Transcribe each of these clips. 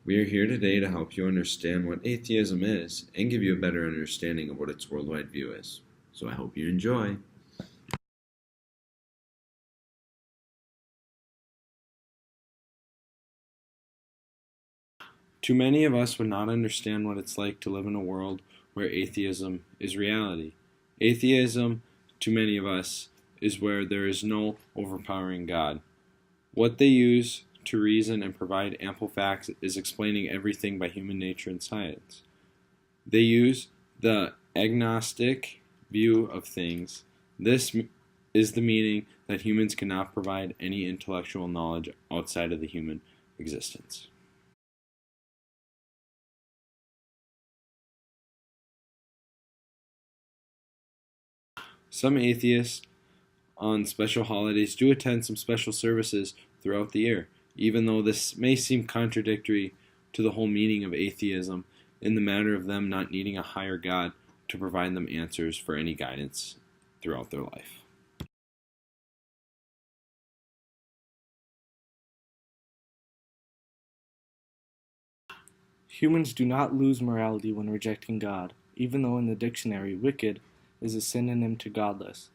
We are here today to help you understand what atheism is and give you a better understanding of what its worldwide view is. So I hope you enjoy. Too many of us would not understand what it's like to live in a world where atheism is reality. Atheism, to many of us, is where there is no overpowering God. What they use to reason and provide ample facts is explaining everything by human nature and science. They use the agnostic view of things. This is the meaning that humans cannot provide any intellectual knowledge outside of the human existence. Some atheists on special holidays do attend some special services throughout the year, even though this may seem contradictory to the whole meaning of atheism in the matter of them not needing a higher God to provide them answers for any guidance throughout their life. Humans do not lose morality when rejecting God, even though in the dictionary, wicked is a synonym to godless.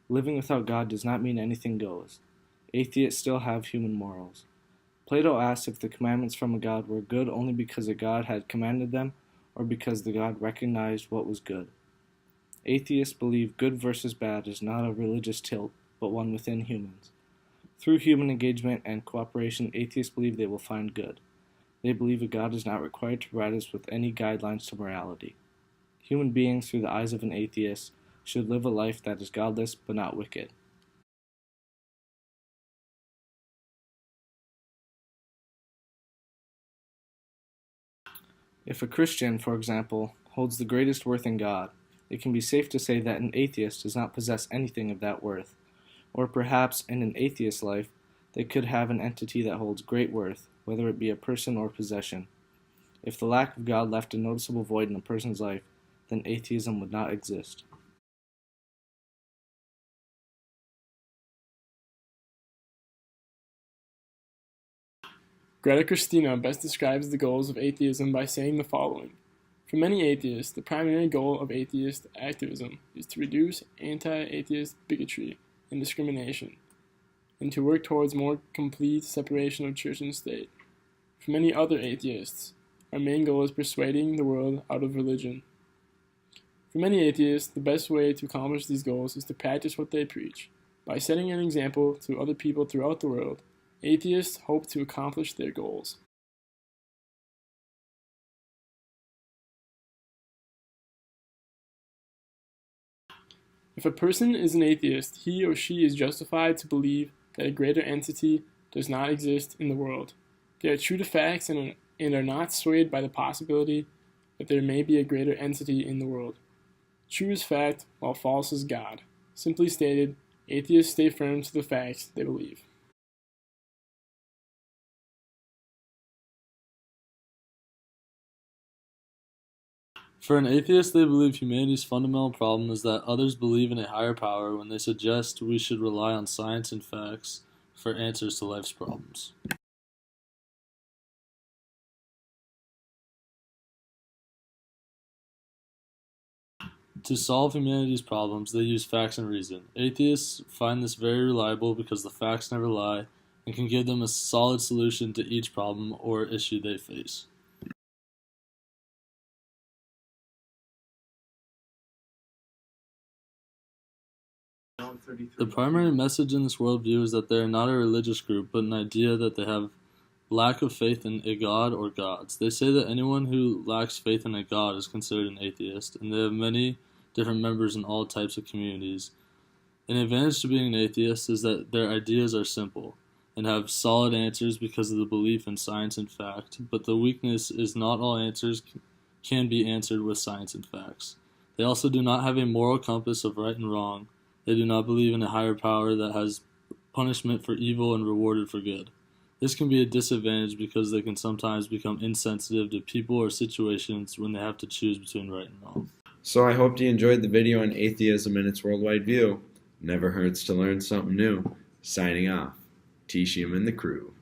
Living without God does not mean anything goes. Atheists still have human morals. Plato asked if the commandments from a God were good only because a God had commanded them, or because the God recognized what was good. Atheists believe good versus bad is not a religious tilt, but one within humans. Through human engagement and cooperation, atheists believe they will find good. They believe a God is not required to provide us with any guidelines to morality. Human beings, through the eyes of an atheist, should live a life that is godless but not wicked. If a Christian, for example, holds the greatest worth in God, it can be safe to say that an atheist does not possess anything of that worth. Or perhaps, in an atheist's life, they could have an entity that holds great worth, whether it be a person or possession. If the lack of God left a noticeable void in a person's life, then atheism would not exist. Greta Christina best describes the goals of atheism by saying the following. For many atheists, the primary goal of atheist activism is to reduce anti-atheist bigotry and discrimination, and to work towards more complete separation of church and state. For many other atheists, our main goal is persuading the world out of religion. For many atheists, the best way to accomplish these goals is to practice what they preach. By setting an example to other people throughout the world, atheists hope to accomplish their goals. If a person is an atheist, he or she is justified to believe that a greater entity does not exist in the world. They are true to facts and are not swayed by the possibility that there may be a greater entity in the world. True is fact, while false is God. Simply stated, atheists stay firm to the facts they believe. For an atheist, they believe humanity's fundamental problem is that others believe in a higher power when they suggest we should rely on science and facts for answers to life's problems. To solve humanity's problems, they use facts and reason. Atheists find this very reliable because the facts never lie and can give them a solid solution to each problem or issue they face. The primary message in this worldview is that they are not a religious group, but an idea that they have lack of faith in a god or gods. They say that anyone who lacks faith in a god is considered an atheist, and they have many different members in all types of communities. An advantage to being an atheist is that their ideas are simple and have solid answers because of the belief in science and fact, but the weakness is not all answers can be answered with science and facts. They also do not have a moral compass of right and wrong. They do not believe in a higher power that has punishment for evil and rewarded for good. This can be a disadvantage because they can sometimes become insensitive to people or situations when they have to choose between right and wrong. So I hope you enjoyed the video on atheism and its worldwide view. Never hurts to learn something new. Signing off. T-Shim and the crew.